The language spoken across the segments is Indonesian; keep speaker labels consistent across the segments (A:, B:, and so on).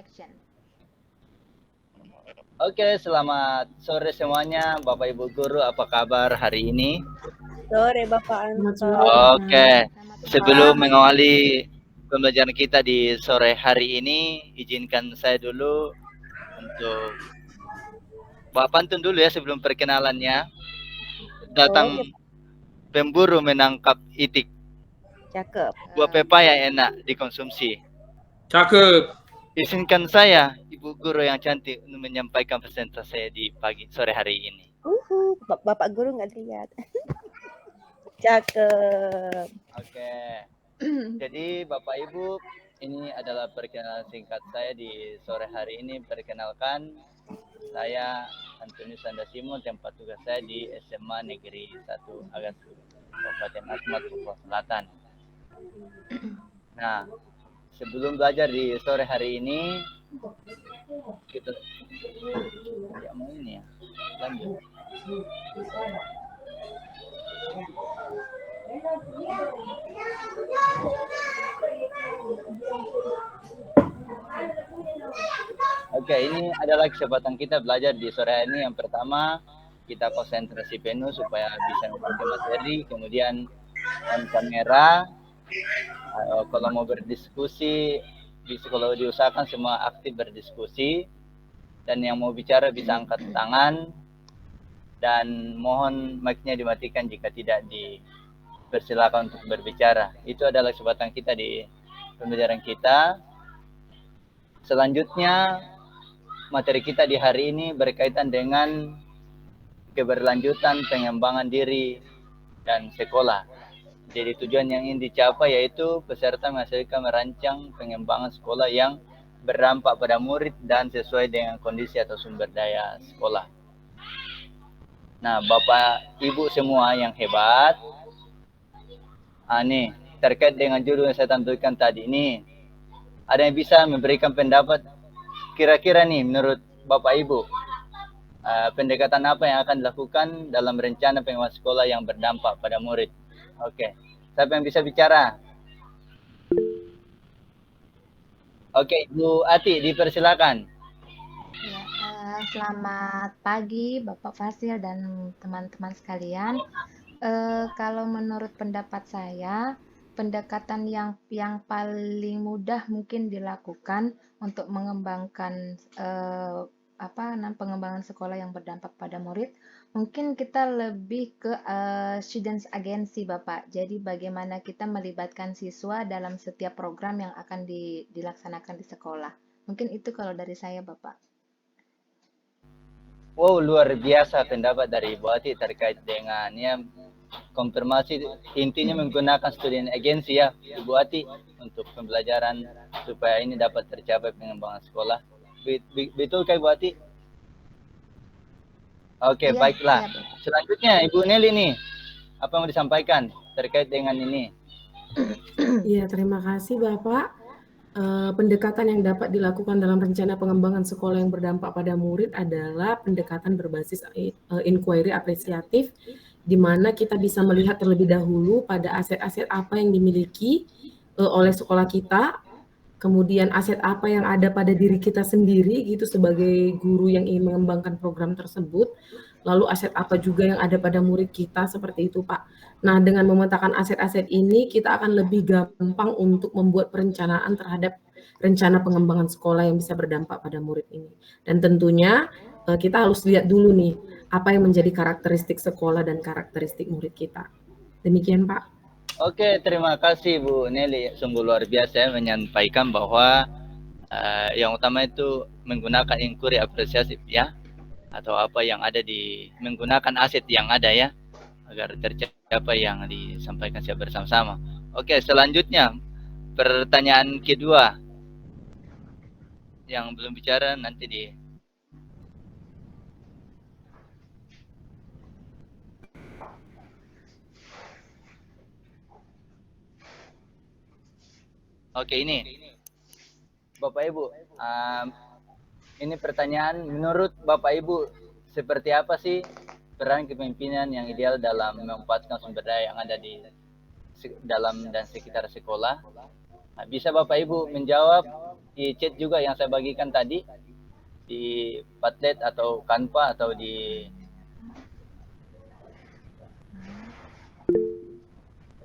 A: action.
B: Oke, selamat sore semuanya, Bapak Ibu Guru, apa kabar hari ini?
C: Sore Bapak Anton.
B: Oke, sebelum mengawali pembelajaran kita di sore hari ini, izinkan saya dulu untuk Bapak pantun dulu ya sebelum perkenalannya. Datang pemburu menangkap itik.
C: Cakep.
B: Buah pepaya enak dikonsumsi.
D: Cakep.
B: Izinkan saya, Ibu Guru yang cantik, untuk menyampaikan presentasi saya di sore hari ini.
C: Bapak Guru nggak lihat. Cakep.
B: Oke. Jadi Bapak Ibu, ini adalah perkenalan singkat saya di sore hari ini. Perkenalkan, saya Antonius Andasimo, tempat tugas saya di SMA Negeri 1 Agastu, Kabupaten Asmat, Papua Selatan. Nah, sebelum belajar di sore hari ini, kita ya mau ini ya, lanjut. Oke, ini adalah kesempatan kita belajar di sore hari ini. Yang pertama, kita konsentrasi penuh supaya bisa mengikuti materi. Kemudian on kamera. Kalau mau berdiskusi, kalau diusahakan semua aktif berdiskusi. Dan yang mau bicara bisa angkat tangan. Dan mohon mic-nya dimatikan jika tidak dipersilakan untuk berbicara. Itu adalah kesempatan kita di pembelajaran kita. Selanjutnya, materi kita di hari ini berkaitan dengan keberlanjutan pengembangan diri dan sekolah. Jadi tujuan yang ingin dicapai yaitu peserta menghasilkan merancang pengembangan sekolah yang berdampak pada murid dan sesuai dengan kondisi atau sumber daya sekolah. Nah, Bapak Ibu semua yang hebat, nih terkait dengan judul yang saya tampilkan tadi ini, ada yang bisa memberikan pendapat kira-kira nih menurut Bapak Ibu, pendekatan apa yang akan dilakukan dalam rencana pengembangan sekolah yang berdampak pada murid? Oke, siapa yang bisa bicara? Oke, Ibu Ati, dipersilakan.
A: Ya, selamat pagi Bapak Fasil dan teman-teman sekalian. Kalau menurut pendapat saya, pendekatan yang paling mudah mungkin dilakukan untuk mengembangkan pengembangan sekolah yang berdampak pada murid, mungkin kita lebih ke students agency Bapak. Jadi bagaimana kita melibatkan siswa dalam setiap program yang akan dilaksanakan di sekolah. Mungkin itu kalau dari saya Bapak.
B: Wow, luar biasa pendapat dari Ibu Ati terkait dengan konfirmasi, intinya menggunakan student agency ya Ibu Ati untuk pembelajaran supaya ini dapat tercapai pengembangan sekolah. Betulkah Ibu Ati? Oke, ya, baiklah. Ya. Selanjutnya Ibu Nelly nih, apa yang mau disampaikan terkait dengan ini?
E: Iya, terima kasih Bapak. Pendekatan yang dapat dilakukan dalam rencana pengembangan sekolah yang berdampak pada murid adalah pendekatan berbasis inquiry apresiatif, di mana kita bisa melihat terlebih dahulu pada aset-aset apa yang dimiliki oleh sekolah kita, kemudian aset apa yang ada pada diri kita sendiri gitu sebagai guru yang ingin mengembangkan program tersebut, lalu aset apa juga yang ada pada murid kita, seperti itu Pak. Nah, dengan memetakan aset-aset ini, kita akan lebih gampang untuk membuat perencanaan terhadap rencana pengembangan sekolah yang bisa berdampak pada murid ini. Dan tentunya kita harus lihat dulu nih, apa yang menjadi karakteristik sekolah dan karakteristik murid kita. Demikian Pak.
B: Oke, terima kasih Bu Nelly. Sungguh luar biasa ya menyampaikan bahwa yang utama itu menggunakan inquiry apresiatif ya, atau apa yang ada menggunakan aset yang ada ya, agar tercapai yang disampaikan secara bersama-sama. Oke, selanjutnya pertanyaan kedua yang belum bicara nanti di Oke, ini Bapak Ibu, ini pertanyaan, menurut Bapak Ibu seperti apa sih peran kepemimpinan yang ideal dalam memanfaatkan sumber daya yang ada di dalam dan sekitar sekolah? Nah, bisa Bapak Ibu menjawab di chat juga yang saya bagikan tadi di Padlet atau Canva atau di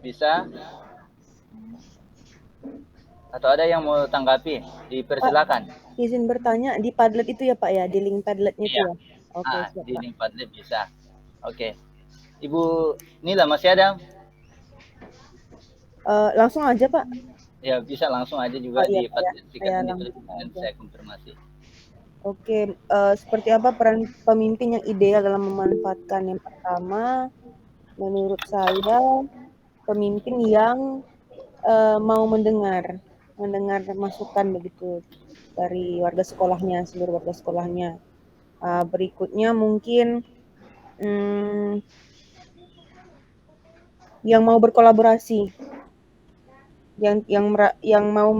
B: bisa, atau ada yang mau tanggapi, dipersilakan.
C: Izin bertanya, di Padlet itu ya Pak ya, di link Padletnya itu
B: Iya.
C: ya? Oke, siap
B: Di
C: Pak.
B: link Padlet bisa. Oke. Ibu Nila masih ada?
C: Langsung aja Pak.
B: Ya bisa langsung aja juga
C: iya,
B: di
C: Pak, ya.
B: Padlet
C: Saya
B: ini
C: langsung
B: nanti
C: aja.
B: saya konfirmasi.
C: Oke, seperti apa peran pemimpin yang ideal dalam memanfaatkan? Yang pertama, menurut saya pemimpin yang mau mendengar masukan begitu dari warga sekolahnya, seluruh warga sekolahnya. Berikutnya mungkin yang mau berkolaborasi, yang mau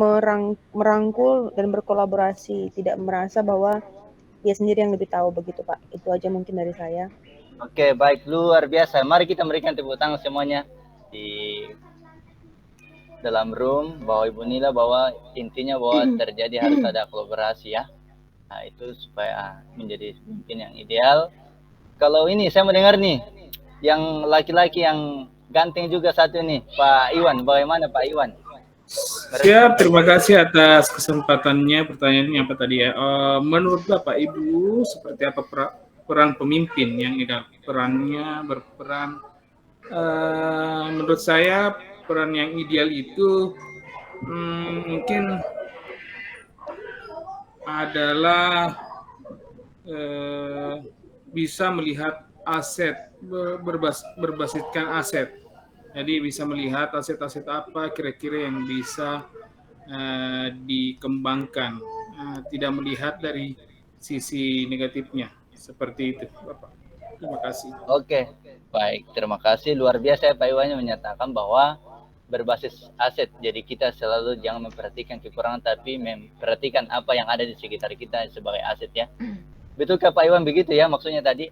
C: merangkul dan berkolaborasi, tidak merasa bahwa dia sendiri yang lebih tahu begitu Pak. Itu aja mungkin dari saya.
B: Oke, baik, luar biasa. Mari kita berikan tepuk tangan semuanya di dalam room bahwa Ibu Nila, bahwa intinya bahwa terjadi harus ada kolaborasi ya. Nah, itu supaya menjadi pemimpin yang ideal. Kalau ini saya mendengar nih, yang laki-laki yang ganteng juga satu nih, Pak Iwan. Bagaimana Pak Iwan?
D: Siap, terima kasih atas kesempatannya. Pertanyaannya apa tadi ya? Menurut Bapak Ibu, seperti apa peran pemimpin yang ideal? Perannya berperan, menurut saya peran yang ideal itu mungkin adalah bisa melihat aset, berbasiskan aset. Jadi bisa melihat aset-aset apa kira-kira yang bisa dikembangkan, tidak melihat dari sisi negatifnya. Seperti itu, Bapak. Terima kasih.
B: Oke, baik. Terima kasih. Luar biasa ya Pak Iwan menyatakan bahwa berbasis aset. Jadi kita selalu jangan memperhatikan kekurangan, tapi memperhatikan apa yang ada di sekitar kita sebagai aset ya. Betulkah Pak Iwan begitu ya maksudnya tadi?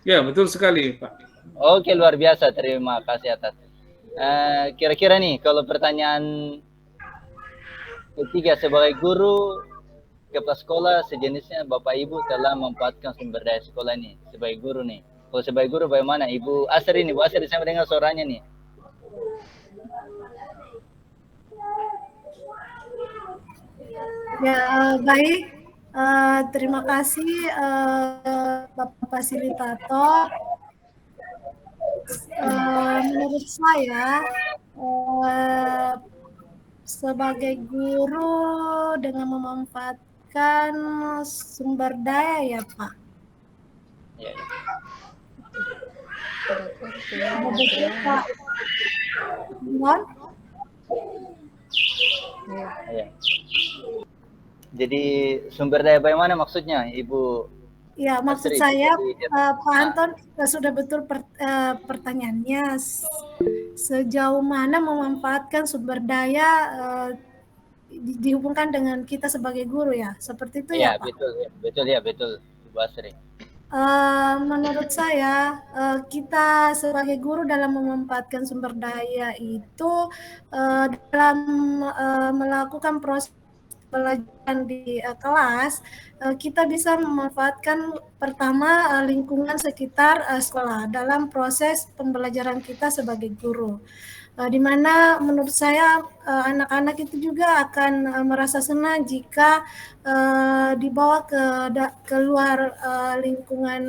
D: Ya, betul sekali Pak.
B: Oke, luar biasa. Terima kasih atas. Kira-kira nih, kalau pertanyaan ketiga, sebagai guru, kepala sekolah sejenisnya Bapak Ibu telah memanfaatkan sumber daya sekolah ini sebagai guru nih. Kalau sebagai guru bagaimana? Ibu Asri nih, Bu Asri, saya mendengar suaranya nih.
F: Ya, baik. Terima kasih Bapak Fasilitator. Menurut saya sebagai guru dengan memanfaatkan sumber daya ya Pak.
B: Ya.
F: Betul Pak. Mohon.
B: Ya. Jadi sumber daya bagaimana maksudnya Ibu?
F: Ya, maksud
B: Asri,
F: saya Pak Anton sudah betul pertanyaannya. Sejauh mana memanfaatkan sumber daya dihubungkan dengan kita sebagai guru ya, seperti itu ya Pak?
B: Betul Ibu Asri.
F: Menurut saya kita sebagai guru dalam memanfaatkan sumber daya itu dalam melakukan proses pelajaran di kelas, kita bisa memanfaatkan pertama lingkungan sekitar sekolah dalam proses pembelajaran kita sebagai guru. Di mana menurut saya anak-anak itu juga akan merasa senang jika dibawa keluar lingkungan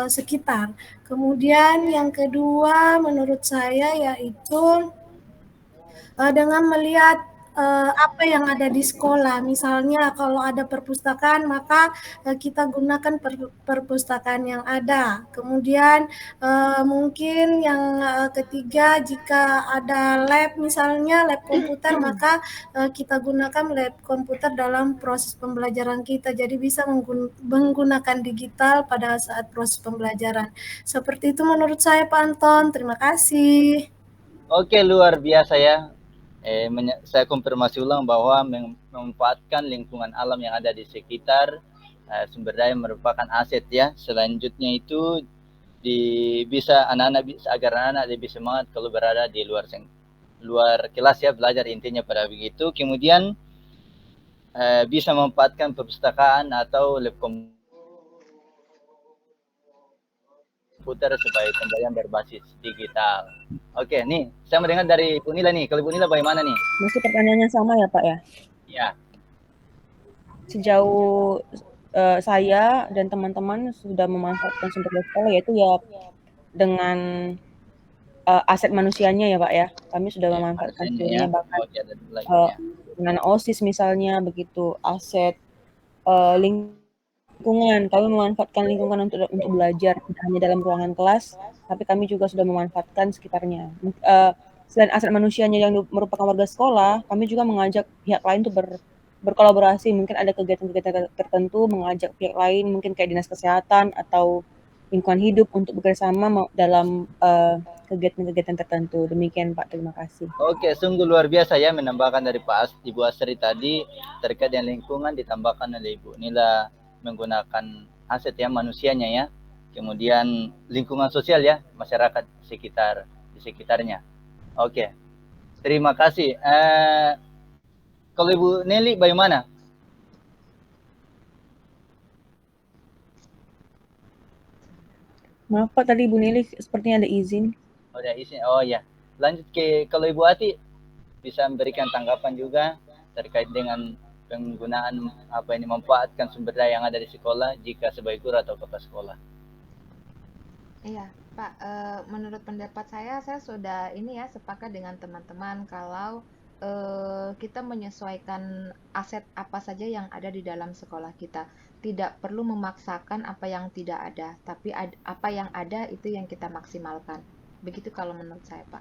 F: sekitar. Kemudian yang kedua menurut saya yaitu dengan melihat apa yang ada di sekolah. Misalnya kalau ada perpustakaan, maka kita gunakan perpustakaan yang ada. Kemudian mungkin yang ketiga, jika ada lab misalnya, lab komputer, maka kita gunakan lab komputer dalam proses pembelajaran kita. Jadi bisa menggunakan digital pada saat proses pembelajaran. Seperti itu menurut saya Pak Anton. Terima kasih.
B: Oke, luar biasa ya. Saya konfirmasi ulang bahwa memanfaatkan lingkungan alam yang ada di sekitar sumber daya merupakan aset ya. Selanjutnya itu bisa agar anak-anak lebih semangat kalau berada di luar luar kelas ya, belajar intinya pada begitu. Kemudian bisa memanfaatkan perpustakaan atau lab komputer sebagai pembelajaran berbasis digital. Oke, nih saya mendengar dari Bu Nila nih. Kalau Bu Nila bagaimana nih?
C: Masih pertanyaannya sama ya Pak ya?
B: Ya.
C: Sejauh saya dan teman-teman sudah memanfaatkan sumber daya sekolah, yaitu ya dengan aset manusianya ya Pak ya. Kami sudah memanfaatkan seluruhnya, bahkan dengan OSIS misalnya begitu, aset lingkungan. Kami memanfaatkan lingkungan untuk belajar, tidak hanya dalam ruangan kelas, tapi kami juga sudah memanfaatkan sekitarnya. Selain aset manusianya yang merupakan warga sekolah, kami juga mengajak pihak lain untuk berkolaborasi. Mungkin ada kegiatan-kegiatan tertentu, mengajak pihak lain, mungkin kayak dinas kesehatan atau lingkungan hidup untuk bekerjasama dalam kegiatan-kegiatan tertentu. Demikian Pak, terima kasih.
B: Oke, sungguh luar biasa ya menambahkan dari Ibu Asri tadi terkait dengan lingkungan, ditambahkan oleh Ibu Nila menggunakan aset ya manusianya ya, kemudian lingkungan sosial ya, masyarakat di sekitarnya. Oke, terima kasih. Kalau Ibu Nelly bagaimana?
C: Maaf Pak, tadi Ibu Nelly sepertinya ada izin.
B: Oh, ada izin. Oh ya. Lanjut ke kalau Ibu Ati bisa memberikan tanggapan juga terkait dengan penggunaan apa ini memanfaatkan sumber daya yang ada di sekolah jika sebagai guru atau kepala sekolah.
A: Iya, Pak. Menurut pendapat saya sudah ini ya sepakat dengan teman-teman kalau kita menyesuaikan aset apa saja yang ada di dalam sekolah kita. Tidak perlu memaksakan apa yang tidak ada, tapi apa yang ada itu yang kita maksimalkan. Begitu kalau menurut saya, Pak.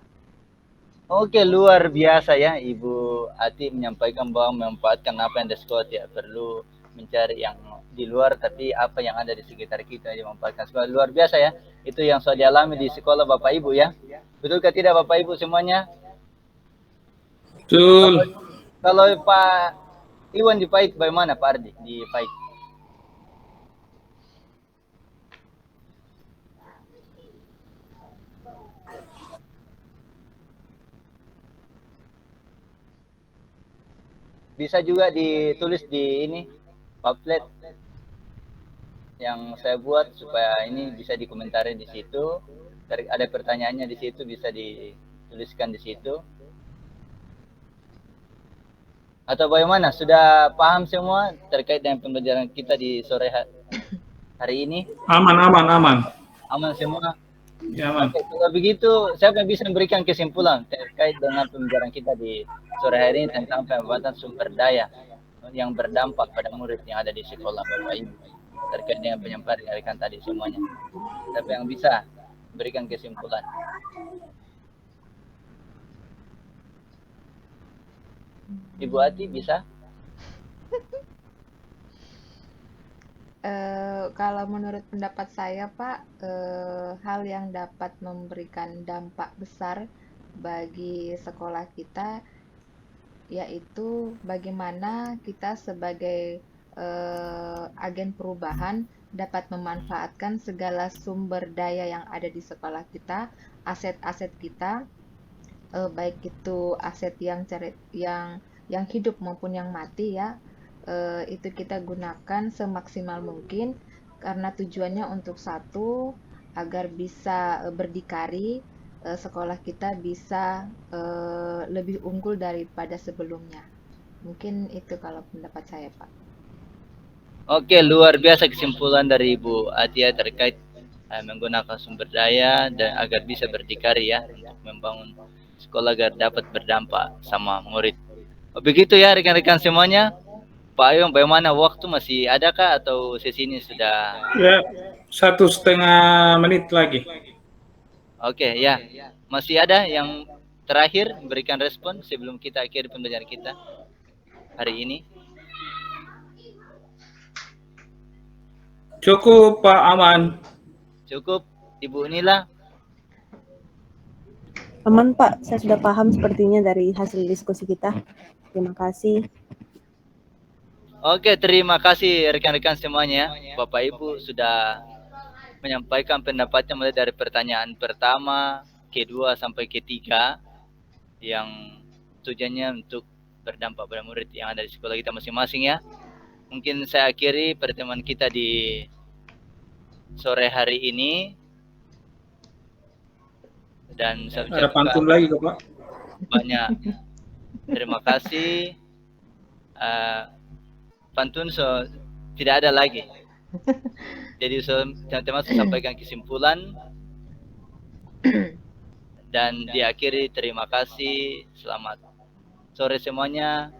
B: Oke, luar biasa ya Ibu Ati menyampaikan bahwa memanfaatkan apa yang ada di sekolah, tidak perlu mencari yang di luar, tapi apa yang ada di sekitar kita yang memanfaatkan sekolah. Luar biasa ya, itu yang sudah dialami di sekolah Bapak Ibu ya. Betulkah tidak Bapak Ibu semuanya?
D: Betul.
B: Kalau Pak Iwan di Pahit, bagaimana Pak Ardi di Pahit? Bisa juga ditulis di ini pamflet yang saya buat supaya ini bisa dikomentari di situ. Ada pertanyaannya di situ bisa dituliskan di situ. Atau bagaimana? Sudah paham semua terkait dengan pembelajaran kita di sore hari ini?
D: Aman.
B: Aman semua?
D: Ya, aman.
B: Oke, kalau begitu, siapa yang bisa memberikan kesimpulan terkait dengan pembelajaran kita di sore hari ini tentang pemanfaatan sumber daya yang berdampak pada murid yang ada di sekolah Bapak Ibu terkait dengan penyampaian tadi semuanya. Siapa yang bisa berikan kesimpulan? Ibu Ati bisa?
A: Kalau menurut pendapat saya, Pak, hal yang dapat memberikan dampak besar bagi sekolah kita yaitu bagaimana kita sebagai agen perubahan dapat memanfaatkan segala sumber daya yang ada di sekolah kita, aset-aset kita, baik itu aset yang hidup maupun yang mati ya. Itu kita gunakan semaksimal mungkin karena tujuannya untuk satu, agar bisa berdikari, sekolah kita bisa lebih unggul daripada sebelumnya. Mungkin itu kalau pendapat saya, Pak.
B: Oke, luar biasa kesimpulan dari Ibu Atia terkait menggunakan sumber daya dan agar bisa berdikari ya untuk membangun sekolah agar dapat berdampak sama murid. Begitu ya rekan-rekan semuanya. Pak Ayung, bagaimana waktu masih adakah atau sesi ini sudah?
D: Ya, 1,5 menit lagi.
B: Oke, ya. Masih ada yang terakhir memberikan respon sebelum kita akhiri pembelajaran kita hari ini?
D: Cukup Pak Aman.
B: Cukup Ibu Nila?
C: Aman Pak, saya sudah paham sepertinya dari hasil diskusi kita. Terima kasih.
B: Oke, terima kasih rekan-rekan semuanya. Bapak Ibu sudah menyampaikan pendapatnya mulai dari pertanyaan pertama, kedua sampai ketiga. yang tujuannya untuk berdampak pada murid yang ada di sekolah kita masing-masing ya. Mungkin saya akhiri pertemuan kita di sore hari ini, dan saya
D: Ada pantun lagi kok Pak.
B: banyak terima kasih. Pantun tidak ada lagi. Jadi teman-teman sampaikan kesimpulan dan diakhiri terima kasih. Selamat sore semuanya.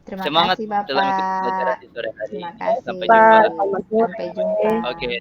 A: Terima
B: Semangat
A: kasih Bapak.
B: dalam pelajaran di sore hari.
A: Terima kasih.
B: Sampai jumpa.
A: Sampai jumpa.
B: Oke.